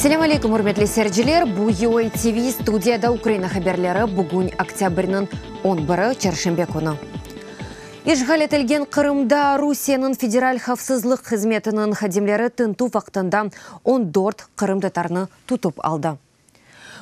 Ассаляму алейкум, урметли серджилер. Бу ЮА ТВ студияда Украина хаберлері бүгін октябрінің 11 чаршембе күні. Ишғал етілген Қырымда Русияның федераль хавсызлық қызметінің хадимлері тынту вақтында 14 Қырым татарны тутып алды.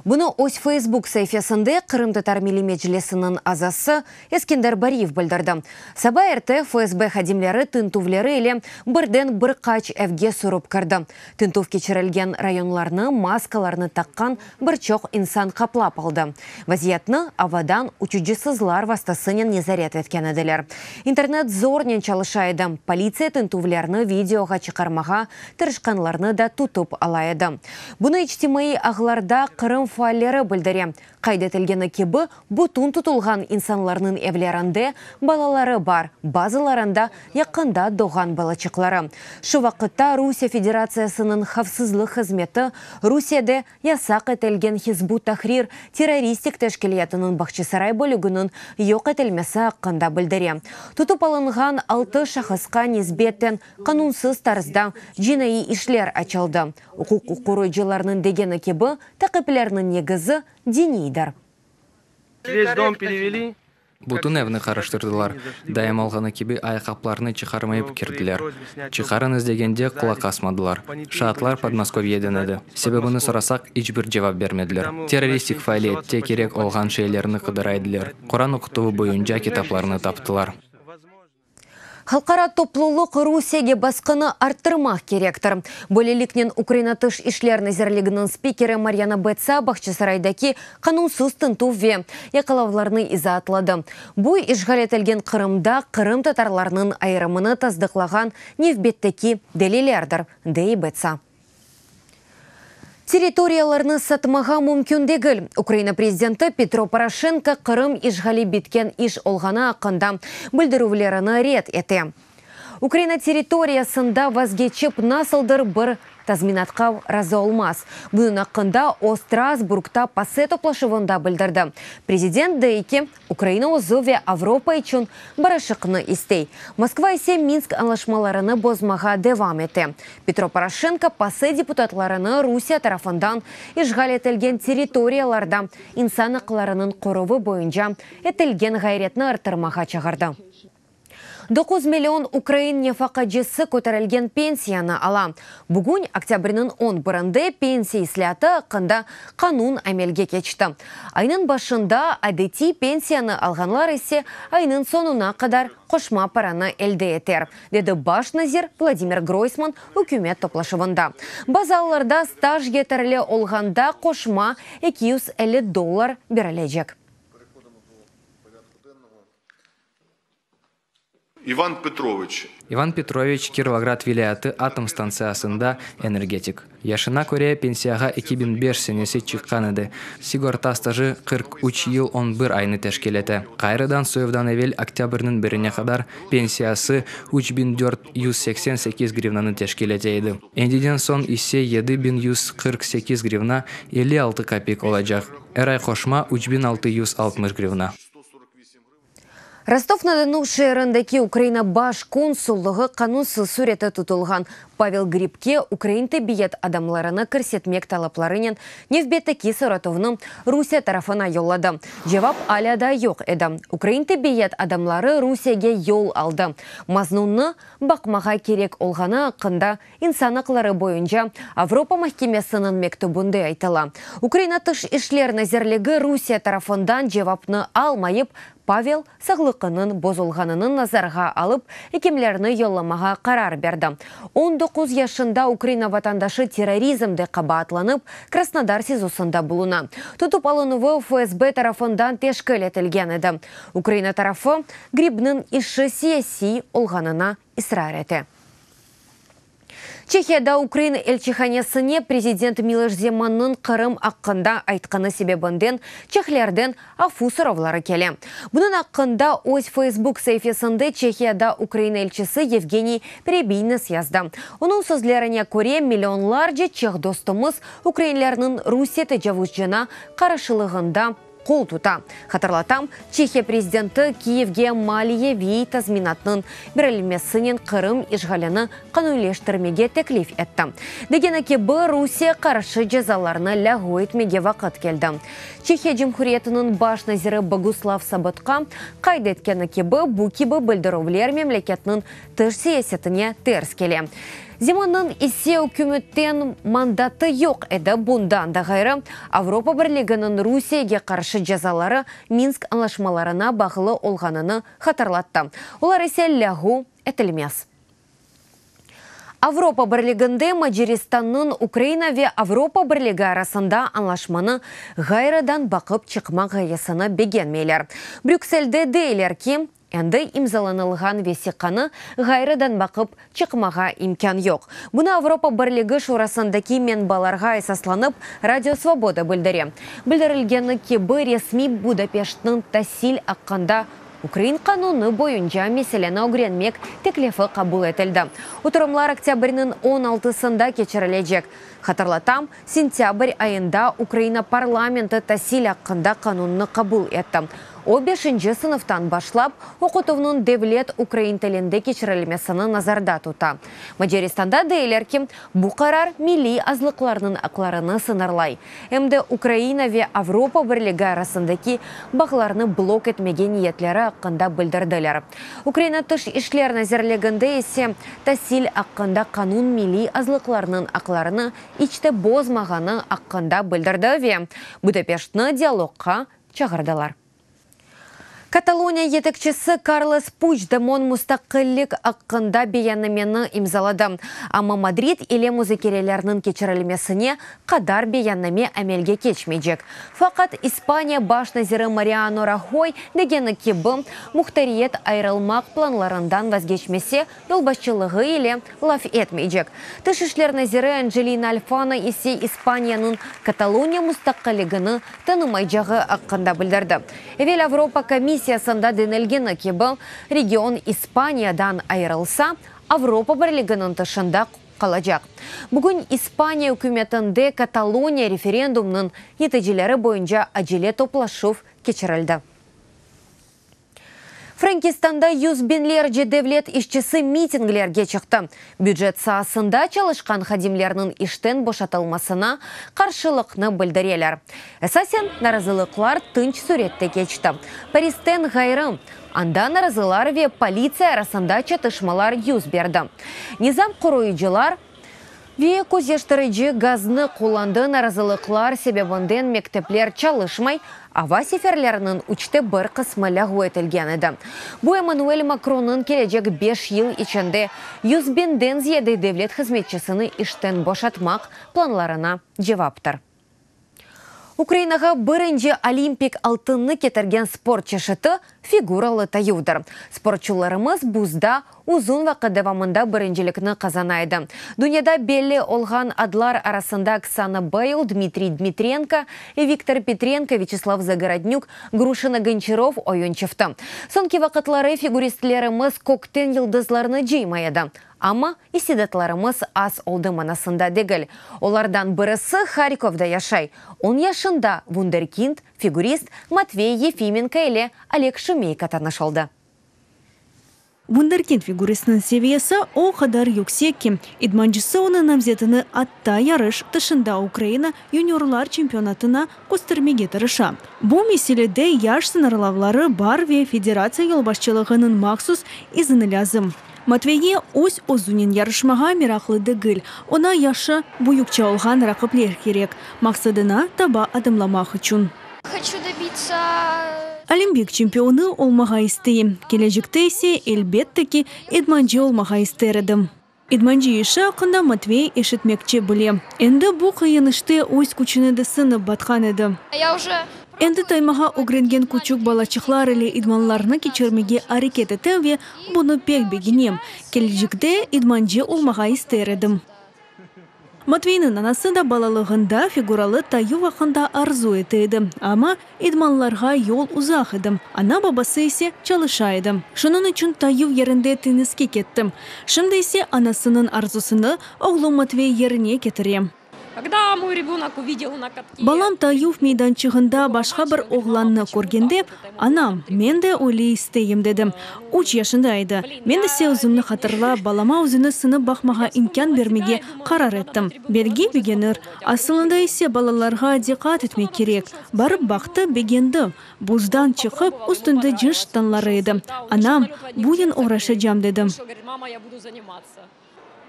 Бұны ось Facebook сайфесінде Қырым татар милли мәжілісінің азасы Ескендер Бариев білдірді. Саба РТ ФСБ хадимлері тынтувлері еле бірден бір қач әвге сұрып кірді. Тынтув кечірілген районларны, маскаларны таққан бір чоқ инсан қаплап алды. Вазиятны авадан учуджысызлар вастасынен незарет еткен әділер. Интернет зорнен чалышайды. Полиция тынтувлерні видеоға чықармаға тырышқанларны да тутып алайды. Бұны ичтимai ағыларда Қырым файлері білдіре. Қайдетілгені кебі бұтын тұтылған инсанларының евлерінде балалары бар, базыларында яқында доған балачықлары. Шу вақытта Русия Федерациясының хавсызлық қызметі Русияде ясақ етілген Хизбу Тахрир террористик тәшкілиятының бақчысарай бөлігінің йоқ етілмесі ақында білдіре. Тұтып алынған 6 шақысқа низбеттен қанунсыз тарызда жинайы ішлер ачылды. Құқық қоройжыларының дегені кебі тақыпілерінің негізі динейдар. Весь дом перевели. Бұтын әвні қарыштырдылар. Дайым алғаны кебі аяқапларны чықармайып керділер. Чықарыныз дегенде құлақ асмадылар. Шаатлар Подмосковьеден еді. Себебіні сұрасақ, ешбір жауап бермеділер. Террористик файлиетте керек олған шейлеріні қыдырайдылер. Құран оқытуы бойынша китапларны таптылар. Халқара топлулық Русияге басқыны арттырмақ керектір. Бөлелікнен Украина тыш ишлер назерлігінің спикері Марьяна Бетса бақчысарайдаки қанунсыз тынтуве яқалавларны иза атлады. Бұй ишғал етілген Қырымда Қырым татарларының айырымыны таздықлаған невбеттеки делилердір, дей Бетса. Территорияларны сатмаға мүмкін дегіл. Украина президенті Петро Порошенко Қырым ишғали біткен иш олғаны ақында білдірулеріні рет еті. Украина территориясында вазгечіп насылдыр бір тазминатқа разы олмас. Бұның ақында о Страсбургта пасе топлашывында білдірді. Президент дейкі Украина озуве Авропа için барашықны істей. Москва есе Минск анлашмаларыны бозмаға девам еті. Петро Порошенко пасе депутатларыны Русия тарафындан ишғал етілген территорияларда инсан ақыларының қорывы бойынша етілген ғайретні артырмаға чағырды. 9 миллион Украин нефақаджысы көтерілген пенсияны ала. Бүгін октябрінің 11-інде пенсия исляты ақында қанун әмелге кечті. Айның башында әдети пенсияны алғанлар есе айның сонуна қадар қошма параны әлде етер, деді баш назир Владимир Гройсман үкімет топлашывында. Базаларда стаж кетірілі олғанда қошма $250 берілежек. Иван Петрович Кировоград вилаяты атом станциясында энергетик. Яшына көре пенсияға 2005 сенесі чыққан еді. Сигорта стажы 43 ел 11 айны тәшкелеті. Қайрыдан сөйвдан әвел октябрінің біріне қадар пенсиясы 3488 гривнаны тәшкелеті еді. Эндиден сон исе 7148 гривна 56 копейк олачақ. Әрай қошма 3660 гривна. Ростов-на-Дону шеріндегі Украина баш консуллығы қанунсыз суреті тұтылған Павел Грибке Украинты биет адамларыны көрсетмек талапларынен невбеттеки соратовны Русия тарафына йоллады. Жевап аляда йоқ еді. Украинты биет адамлары Русияге йол алды. Мазнунны бақмаға керек олғаны ақында инсанықлары бойынша Авропа махкемесінің мектубынды айтыла. Украина тыш ишлер назерлігі Русия тарафындан жевапны алмайып, Павел сағлықының бозылғанының назарға алып, екемлеріні йолламаға қарар берді. 19 яшында Украина ватандашы терроризмді қабатланып, Краснодар сезусында бұлына. Тұтып алынуы ФСБ тарафындан тешкіл етілген еді. Украина тарафы Грибнің іші саяси олғанына исрар еті. Чехияда Украина элчиханесіне президент Милош Земанның Қырым аққында айтқаны себебінден чехлерден афу сұраулары келе. Бұның аққында ось Facebook сайфесінде Чехияда Украина элчісі Евгений Перебейнес язды. Оның сөзлеріне көре миллионларжы чех достымыз Украинлерінің Русия тәжавүзжіна қарашылығында қол тута. Хатырлатам, Чехия президенті Киевге малие вей тазминатның бірілмесінен Қырым ишғаліні қануйлештірмеге теклиф етті. Дегені кебі Русия қаршы жазаларына ләғу етмеге вақыт келді. Чехия Жемхуриетінің баш назиры Богуслав Саботқа қайды еткені кебі бұ кебі білдіровлер мемлекетінің тыш саясетіне терс келе. Зиманның исе үкіметтен мандаты yok еді бұндан да ғайры Авропа бірлігінің Русияге қаршы жазалары Минск анлашмаларына бағылы олғаныны хатарлатты. Олар исе ләғу етілмес. Авропа бірлігінде Маджаристанның Украина ве Авропа бірлігі арасында анлашманы ғайрыдан бақып чықмақ ғайысыны бегенмейлер. Брюксельде дейлер ки, әнді имзаланылған весиқаны ғайрыдан бақып чықмаға имкан yok. Бұны Авропа бірлігі шурасындаки мен баларға esaslanып Радио Свобода білдіре. Білдірілгені кебі ресми Будапештің тасил аққанда Украин кануны бойынша меселені огренмек теклефі қабыл етілді. Отырымлар октябрінің 16-сында кечірілежек. Хатырлатам, сентябрь айында Украина парламенті тасил аққында канунны қабыл етті. О 5-ші сыныфтан башлап, оқытуының девлет Украин тілінде кечірілмесіні назарда тута. Маджаристанда дейлер ки, бұ қарар милли азлықларының ақларыны сынарлай. Әмді Украина ве Авропа бірлігі арасындаки бағларыны блок етмеген ниетлері аққында білдірділер. Украина тыш ішлер назерлегінде есе тасил аққында канун милли азлықларының ақларыны ичті бозмағаны аққында білдірді ве Будапештні диалогқа чағырдылар. Каталония етекчісі Карлес Пучдемон мұстақылlik аққында бейаннамені имзалады. Ама Мадрид еле музыкерелерінің кечірілмесіне қадар бейаннаме әмелге кечмейджек. Фақат Испания баш назиры Мариано Рахой дегені кебі мұқтариет айрылмақ планларындан вазгечмесе елбашчылығы еле лаф етмейджек. Тышышлер назиры Анджелина Альфано есе Испанияның Каталония мұстақылligini танымайжағы аққында білдірді. Евел Авропа комиссия сында денелгені кебі регион Испаниядан айырылса, Авропа бірлігінің тышында қалажақ. Бүгін Испания үкіметінде Каталония референдумның нәтижелері бойынша әжеле топлашув кечірілді. Франкистанда юзбенлер девлет ішчісі митинглерге чықты. Бюджет саасында чалышқан хадимлерінің іштен бошатылмасына қаршылықны білдірелер. Әсасен наразылықлар тынч суретте кечті. Паристен ғайрым. Анда наразылар ве полиция арасында чатышмалар юзберді. Низам құруйджылар ве көзештіріджі газны қоланды наразылықлар себебінден мектеплер чалышмай, ава сеферлерінің учте бір қысмы ләғу етілген еді. Бұ Эммануэль Макронның кележек 5 ел ішінде юзбенден зиеді девлет қызметчісіні іштен бошатмақ планларына жеваптыр. Украинаға бірінші олимпик алтынны кетерген спортчы шыты фигуралы таюдыр. Спортчыларымыз бұзда uzun вақыт давамында біріншілікні қазанайды. Дүнияда белі олған адлар арасында Оксана Бейл, Дмитрий Дмитренко, Виктор Петренко, Вячеслав Загороднюк, Грушина Гончаров ойынчыфты. Сонки вақытлары фигуристлеріміз коктен йылдызларыны жеймайды. Ама иседатларымыз аз олды манасында дегіл. Олардан бірісі Харьковда яшай. 10 яшында вундеркинд, фигурист Матвей Ефименко или Олег Шумейко танышылды. Вундеркинд фигуристінің севиясы о қадар юксекке. Идманчысы оны намзетіні атта ярыш тышында Украина юниорлар чемпионатына көстірмеге тырыша. Бұл меселеде яш сынарлавлары бар ве федерация елбашчылығының мақсус изіні лязым. Матвейге ось озунин ярышмаға мирақлы дегіл. Она яшы бұйықча олған рақыплер керек. Мақсадына таба адымламақ үшін. Хочу добиться... Олимпик чемпионы олмаға істейім. Кележікті есе әлбеттікі Идманчы олмаға істерідім. Идманчы еші ақында Матвей ешітмекче біле. Әнді бұл қиынышты ось күчінеді сынып батқан еді. Әнді таймаға огренген күчік балачықлар әлі идманларыны кечермеге әрекет етеве бұны пек бегенем. Кележікті Идманчы олмаға істерідім. Матвейнің анасы да балалығында фигуралы таю вақында арзу етеді. Ама идманларға yol ұзақ едім. Ана бабасы есе чалыша едім. Шының үшін таю ерінде теніске кеттім. Шымды есе анасының арзусыны оғлы Матвей еріне кетірем. Когда мой ребенок увидел на катке. Балам таюф мейданчығында башқа бір оғланны көргенде, анам, мен де ойлай істейім дедім. 3 yaşında еді. Мен де сөзімні қатырла, балама өзіні сынып бақмаға имкан бермеге қарар еттім. Берге бегенір, асылында есе балаларға диқат етмей керек. Барып бақты бегенді. Бұздан чықып, үстінде жыш танлары еді. Анам, бұйын орашacağım дедім.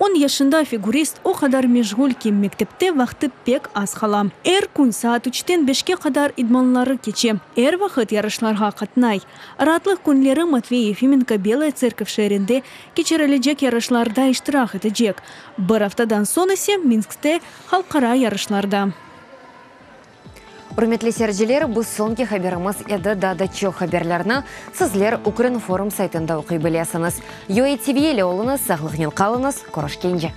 10 yaşında figurist o kadar meşgul ki mektepte vakti pek az kalam. Күн saat 3'ten 5'e kadar idmanları keçe. Vakit yarışlarga katnay. Rahatlık günleri Matvey Yefimenko Belaya Tserkov şehrinde geçirilecek yarışlarda iştirak edecek. Bir haftadan sonra ise Minsk'te halkara yarışlarda. Урметлі сәржелер, бұл сонки хаберіміз еді дадачо хаберлеріні сізлер Укринформ сайтында оқи білесіңіз. ЮАТВ елі олыңыз, сағылығын қалыңыз, көріш кенже.